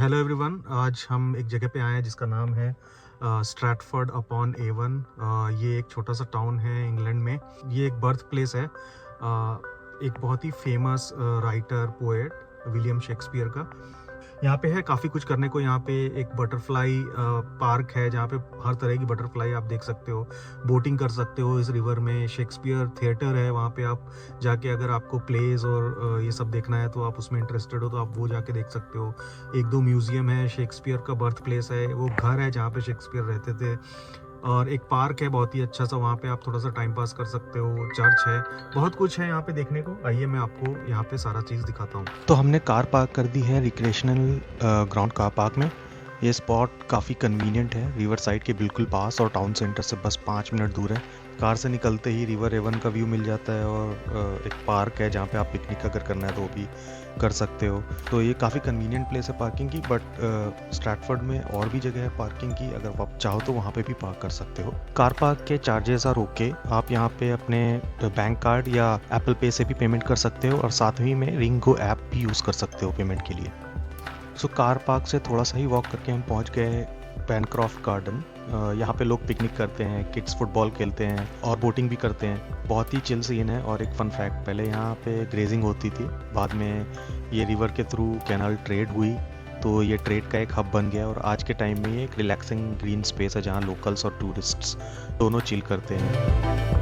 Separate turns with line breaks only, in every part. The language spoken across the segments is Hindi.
Hello everyone. आज हम एक जगह पे आए हैं जिसका नाम है स्ट्रैटफोर्ड अपॉन एवन। ये एक छोटा सा टाउन है इंग्लैंड में। ये एक बर्थ प्लेस है एक बहुत ही famous writer poet William Shakespeare का। यहाँ पे है काफ़ी कुछ करने को। यहाँ पे एक बटरफ्लाई पार्क है जहाँ पे हर तरह की बटरफ्लाई आप देख सकते हो। बोटिंग कर सकते हो इस रिवर में। शेक्सपियर थिएटर है वहाँ पे, आप जाके अगर आपको प्लेज और ये सब देखना है तो आप उसमें इंटरेस्टेड हो तो आप वो जाके देख सकते हो। एक दो म्यूज़ियम है। शेक्सपियर का बर्थ प्लेस है, वो घर है जहाँ पे शेक्सपियर रहते थे। और एक पार्क है बहुत ही अच्छा सा, वहाँ पे आप थोड़ा सा टाइम पास कर सकते हो। चर्च है, बहुत कुछ है यहाँ पे देखने को। आइए मैं आपको यहाँ पे सारा चीज़ दिखाता हूँ।
तो हमने कार पार्क कर दी है रिक्रिएशनल ग्राउंड कार पार्क में। ये स्पॉट काफ़ी कन्वीनियंट है, रिवर साइड के बिल्कुल पास और टाउन सेंटर से बस 5 मिनट दूर है। कार से निकलते ही रिवर एवन का व्यू मिल जाता है और एक पार्क है जहाँ पे आप पिकनिक अगर करना है तो वो भी कर सकते हो। तो ये काफ़ी कन्वीनियंट प्लेस है पार्किंग की। बट स्ट्रैटफोर्ड में और भी जगह है पार्किंग की, अगर आप चाहो तो वहाँ पे भी पार्क कर सकते हो। कार पार्क के चार्जेस आर ओके। आप यहाँ पे अपने बैंक कार्ड या एप्पल पे से भी पेमेंट कर सकते हो और साथ ही में रिंगो ऐप भी यूज़ कर सकते हो पेमेंट के लिए। सो कार पार्क से थोड़ा सा ही वॉक करके हम पहुँच गए पैनक्रॉफ्ट गार्डन। यहाँ पे लोग पिकनिक करते हैं, किड्स फुटबॉल खेलते हैं और बोटिंग भी करते हैं। बहुत ही चिल सीन है। और एक फ़न फैक्ट, पहले यहाँ पे ग्रेजिंग होती थी, बाद में ये रिवर के थ्रू कैनाल ट्रेड हुई तो ये ट्रेड का एक हब बन गया और आज के टाइम में ये एक रिलैक्सिंग ग्रीन स्पेस है जहाँ लोकल्स और टूरिस्ट्स दोनों चिल करते हैं।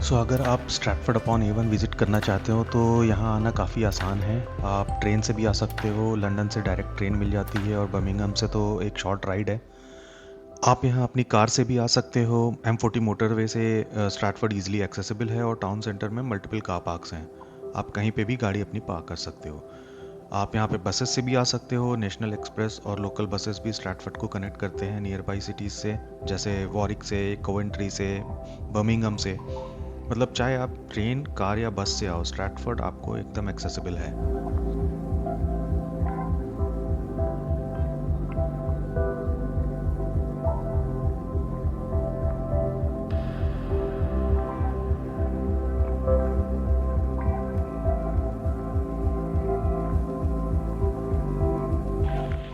सो अगर आप स्ट्रैटफोर्ड अपॉन एवन विज़िट करना चाहते हो तो यहाँ आना काफ़ी आसान है। आप ट्रेन से भी आ सकते हो, लंदन से डायरेक्ट ट्रेन मिल जाती है और बर्मिंघम से तो एक शॉर्ट राइड है। आप यहाँ अपनी कार से भी आ सकते हो। M40 मोटरवे से स्ट्रैटफोर्ड ईजिली एक्सेसिबल है और टाउन सेंटर में मल्टीपल कार पार्क्स हैं। आप कहीं पे भी गाड़ी अपनी पार्क कर सकते हो। आप यहाँ पे बसेस से भी आ सकते हो। नेशनल एक्सप्रेस और लोकल बसेस भी स्ट्रैटफोर्ड को कनेक्ट करते हैं नियर बाई सिटीज़ से, जैसे वॉरिक से, कोवेंट्री से, बर्मिंघम से। मतलब चाहे आप ट्रेन, कार या बस से आओ, स्ट्रैटफोर्ड आपको एकदम एक्सेसिबल है।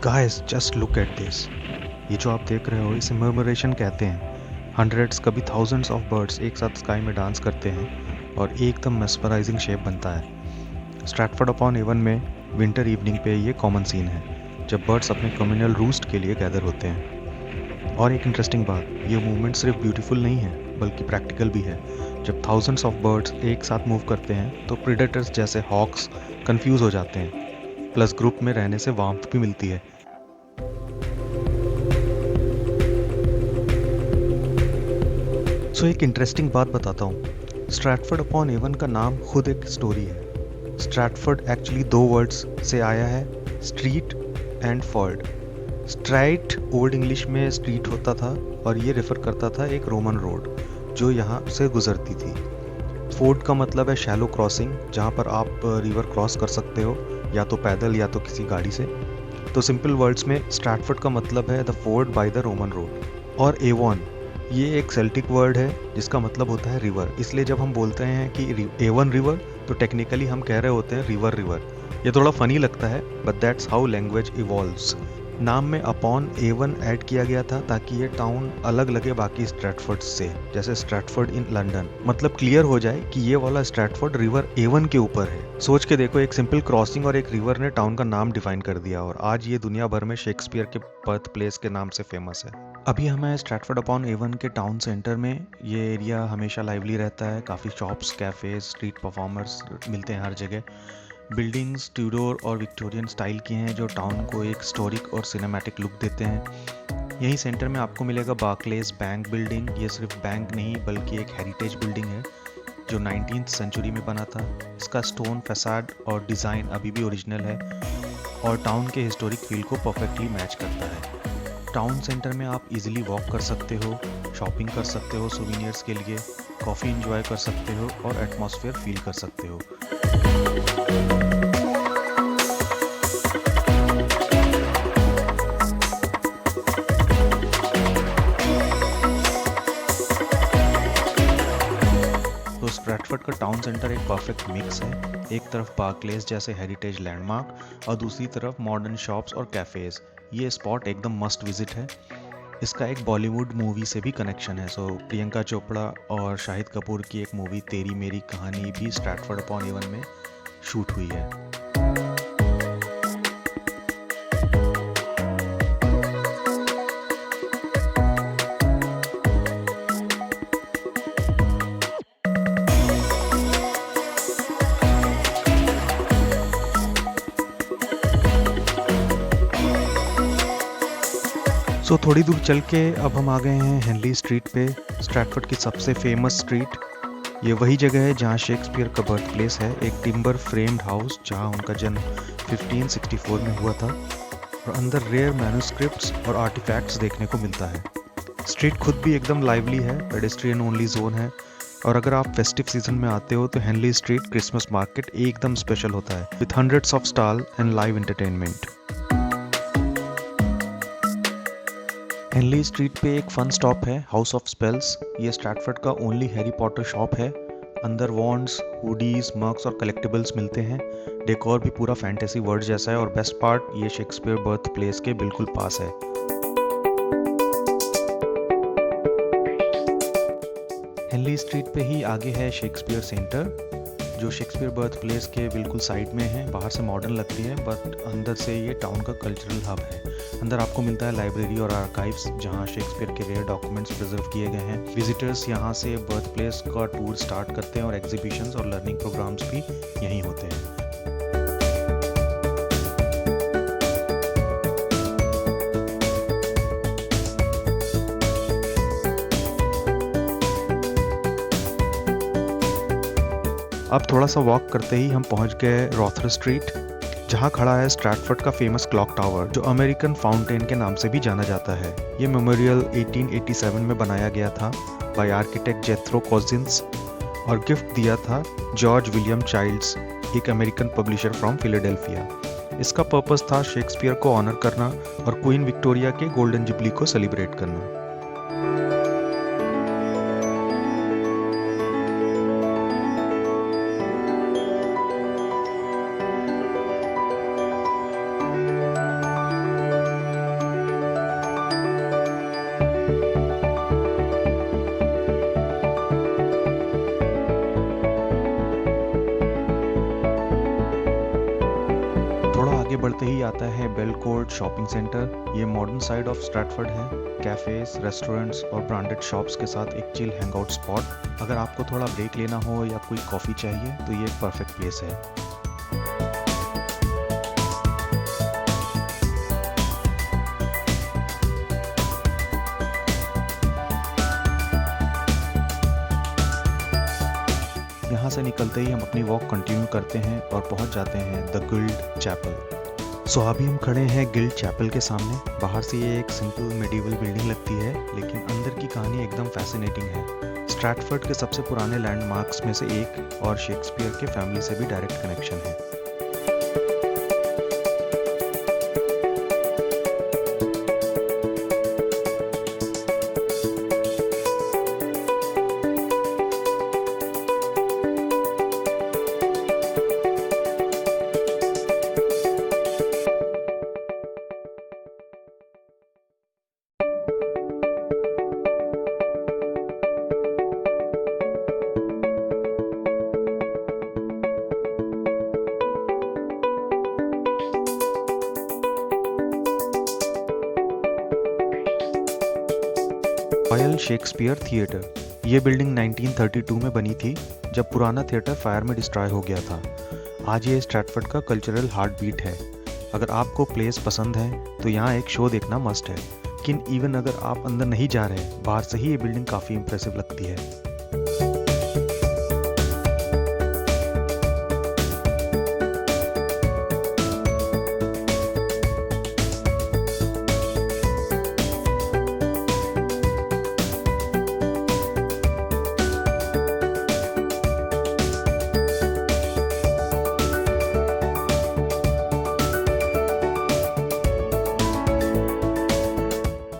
Guys just look at this. ये जो आप देख रहे हो इसे मर्मरेशन कहते हैं। हंड्रेड्स कभी थाउजेंड्स ऑफ बर्ड्स एक साथ स्काई में डांस करते हैं और एकदम मेस्मराइजिंग शेप बनता है। स्ट्रैटफोर्ड अपॉन एवन में विंटर इवनिंग पे ये कॉमन सीन है जब बर्ड्स अपने कम्युनल रूस्ट के लिए गैदर होते हैं। और एक इंटरेस्टिंग बात, ये मूवमेंट सिर्फ ब्यूटीफुल नहीं है बल्कि प्रैक्टिकल भी है। जब थाउजेंड्स ऑफ बर्ड्स एक साथ मूव करते हैं तो प्रीडेटर्स जैसे हॉक्स कंफ्यूज हो जाते हैं, प्लस ग्रुप में रहने से वार्मथ भी मिलती है। सो एक इंटरेस्टिंग बात बताता हूँ। स्ट्रैटफोर्ड अपॉन एवन का नाम खुद एक स्टोरी है। स्ट्रैटफोर्ड एक्चुअली 2 वर्ड्स से आया है, street and Ford. Straight old English में स्ट्रीट होता था और ये रेफर करता था एक रोमन रोड जो यहाँ से गुजरती थी। फोर्ड का मतलब है शैलो क्रॉसिंग, जहाँ पर आप रिवर क्रॉस कर सकते हो या तो पैदल या तो किसी गाड़ी से। तो सिंपल वर्ड्स में स्ट्रैटफोर्ड का मतलब है the Ford by the Roman road. और एवॉन ये एक सेल्टिक वर्ड है जिसका मतलब होता है रिवर। इसलिए जब हम बोलते हैं कि एवन रिवर तो टेक्निकली हम कह रहे होते हैं रिवर रिवर। ये थोड़ा फनी लगता है but that's how language evolves. नाम में अपॉन एवन ऐड किया गया था ताकि ये टाउन अलग लगे बाकी स्ट्रैटफोर्ड से, जैसे स्ट्रैटफोर्ड इन लंदन। मतलब क्लियर हो जाए कि ये वाला स्ट्रैटफोर्ड रिवर एवन के ऊपर है। सोच के देखो, एक सिंपल क्रॉसिंग और एक रिवर ने टाउन का नाम डिफाइन कर दिया और आज ये दुनिया भर में शेक्सपियर के बर्थ प्लेस के नाम से फेमस है। अभी हम हैं स्ट्रैटफोर्ड अपॉन एवन के टाउन सेंटर में। ये एरिया हमेशा लाइवली रहता है। काफ़ी शॉप्स, कैफ़ेज, स्ट्रीट परफॉर्मर्स मिलते हैं हर जगह। बिल्डिंग्स ट्यूडोर और विक्टोरियन स्टाइल की हैं जो टाउन को एक हिस्टोरिक और सिनेमैटिक लुक देते हैं। यहीं सेंटर में आपको मिलेगा बार्कलेज बैंक बिल्डिंग। ये सिर्फ बैंक नहीं बल्कि एक हेरिटेज बिल्डिंग है जो 19th सेंचुरी में बना था। इसका स्टोन फैसाड और डिज़ाइन अभी भी ओरिजिनल है और टाउन के हिस्टोरिक फील को परफेक्टली मैच करता है। टाउन सेंटर में आप इजीली वॉक कर सकते हो, शॉपिंग कर सकते हो सोवेनियर्स के लिए, कॉफ़ी एंजॉय कर सकते हो और एटमॉस्फेयर फील कर सकते हो। स्ट्रैटफोर्ड का टाउन सेंटर एक परफेक्ट मिक्स है। एक तरफ बार्कलेस जैसे हेरिटेज लैंडमार्क और दूसरी तरफ मॉडर्न शॉप्स और कैफ़ेज़। ये स्पॉट एकदम मस्ट विजिट है। इसका एक बॉलीवुड मूवी से भी कनेक्शन है। सो प्रियंका चोपड़ा और शाहिद कपूर की एक मूवी तेरी मेरी कहानी भी स्ट्रैटफोर्ड अपॉन एवन में शूट हुई है। सो थोड़ी दूर चल के अब हम आ गए हैं हेनली स्ट्रीट पे, स्ट्रैटफोर्ड की सबसे फेमस स्ट्रीट। ये वही जगह है जहाँ शेक्सपियर का बर्थ प्लेस है, एक टिम्बर फ्रेम्ड हाउस जहाँ उनका जन्म 1564 में हुआ था और अंदर रेयर मैन्युस्क्रिप्ट्स और आर्टिफैक्ट्स देखने को मिलता है। स्ट्रीट खुद भी एकदम लाइवली है, पेडेस्ट्रियन ओनली जोन है और अगर आप फेस्टिव सीजन में आते हो तो हेनली स्ट्रीट क्रिसमस मार्केट एकदम स्पेशल होता है with hundreds of stall and live entertainment. Henley street पे एक फन स्टॉप है, हाउस ऑफ स्पेल्स। ये स्ट्रैटफोर्ड का ओनली हैरी पॉटर शॉप है। अंदर वॉन्ड्स, हुडीज, मग्स और कलेक्टिबल्स मिलते हैं। डेकोर भी पूरा फैंटेसी वर्ल्ड जैसा है और बेस्ट पार्ट ये शेक्सपियर बर्थ प्लेस के बिल्कुल पास है। हेनली स्ट्रीट पे ही आगे है शेक्सपियर सेंटर जो शेक्सपियर बर्थ प्लेस के बिल्कुल साइड में है। बाहर से मॉडर्न लगती है बट अंदर से ये टाउन का कल्चरल हब है। अंदर आपको मिलता है लाइब्रेरी और आर्काइव्स जहाँ शेक्सपियर के रेयर डॉक्यूमेंट्स प्रिजर्व किए गए हैं। विजिटर्स यहाँ से बर्थ प्लेस का टूर स्टार्ट करते हैं और एग्जीबिशंस और लर्निंग प्रोग्राम्स भी यहीं होते हैं। अब थोड़ा सा वॉक करते ही हम पहुंच गए रॉथर स्ट्रीट जहां खड़ा है स्ट्रैटफोर्ड का फेमस क्लॉक टावर जो अमेरिकन फाउंटेन के नाम से भी जाना जाता है। ये मेमोरियल 1887 में बनाया गया था बाय आर्किटेक्ट जेथरो कोजिन्स और गिफ्ट दिया था जॉर्ज विलियम चाइल्ड्स, एक अमेरिकन पब्लिशर फ्रॉम फिलाडेल्फिया। इसका पर्पस था शेक्सपियर को ऑनर करना और क्वीन विक्टोरिया के गोल्डन जुबली को सेलिब्रेट करना। आगे बढ़ते ही आता है बेलकोर्ट शॉपिंग सेंटर। ये मॉडर्न साइड ऑफ स्ट्रैटफोर्ड है। कैफेज, रेस्टोरेंट्स और ब्रांडेड शॉप्स के साथ एक चिल हैंगआउट स्पॉट। अगर आपको थोड़ा ब्रेक लेना हो या कोई कॉफ़ी चाहिए तो ये एक परफेक्ट प्लेस है। यहाँ से निकलते ही हम अपनी वॉक कंटिन्यू करते हैं और पहुँच जाते हैं द गिल्ड चैपल। सो अभी हम खड़े हैं गिल्ड चैपल के सामने। बाहर से ये एक सिंपल मेडिवल बिल्डिंग लगती है लेकिन अंदर की कहानी एकदम फैसिनेटिंग है। स्ट्रैटफोर्ड के सबसे पुराने लैंडमार्क्स में से एक और शेक्सपियर के फैमिली से भी डायरेक्ट कनेक्शन है। Royal Shakespeare theatre. ये बिल्डिंग 1932 में बनी थी जब पुराना थिएटर फायर में डिस्ट्रॉय हो गया था। आज ये स्ट्रैटफोर्ड का कल्चरल हार्ट बीट है। अगर आपको प्लेस पसंद है तो यहाँ एक शो देखना मस्ट है। लेकिन इवन अगर आप अंदर नहीं जा रहे, बाहर से ही ये बिल्डिंग काफ़ी इंप्रेसिव लगती है।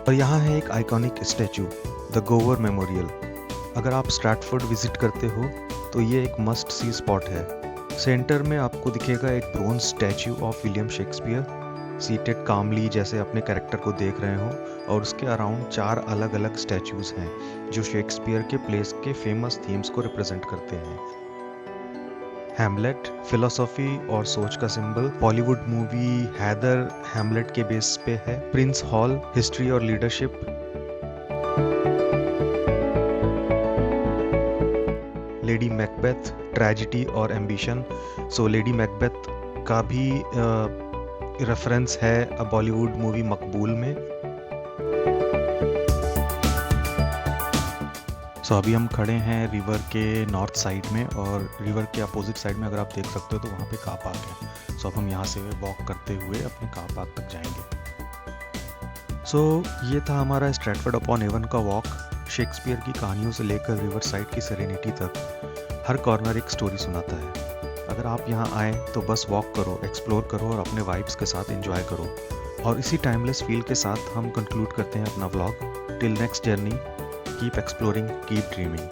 और यहाँ है एक iconic statue, the Gower memorial. अगर आप स्ट्रैटफोर्ड विजिट करते हो तो ये एक मस्ट सी स्पॉट है। सेंटर में आपको दिखेगा एक bronze statue of William Shakespeare seated calmly, जैसे अपने कैरेक्टर को देख रहे हो, और उसके अराउंड 4 अलग अलग स्टैच्यूज हैं जो शेक्सपियर के प्लेस के फेमस थीम्स को रिप्रेजेंट करते हैं। हैमलेट फिलोसॉफी और सोच का symbol, Bollywood movie Haider Hamlet के बेस पे है। प्रिंस हॉल हिस्ट्री और लीडरशिप, लेडी मैकबेथ ट्रेजिडी और एम्बिशन। सो लेडी मैकबेथ का भी रेफरेंस है बॉलीवुड मूवी मकबूल में। सो अभी हम खड़े हैं रिवर के नॉर्थ साइड में, और रिवर के अपोजिट साइड में अगर आप देख सकते हो तो वहाँ पे कार पार्क है। सो अब हम यहाँ से वॉक करते हुए अपने कार पार्क तक जाएंगे। सो ये था हमारा स्ट्रैटफोर्ड अपॉन एवन का वॉक। शेक्सपियर की कहानियों से लेकर रिवर साइड की सेरेनिटी तक हर कॉर्नर एक स्टोरी सुनाता है। अगर आप यहाँ आए तो बस वॉक करो, एक्सप्लोर करो और अपने वाइब्स के साथ एंजॉय करो। और इसी टाइमलेस फील के साथ हम कंक्लूड करते हैं अपना vlog. Till next journey, keep exploring, keep dreaming.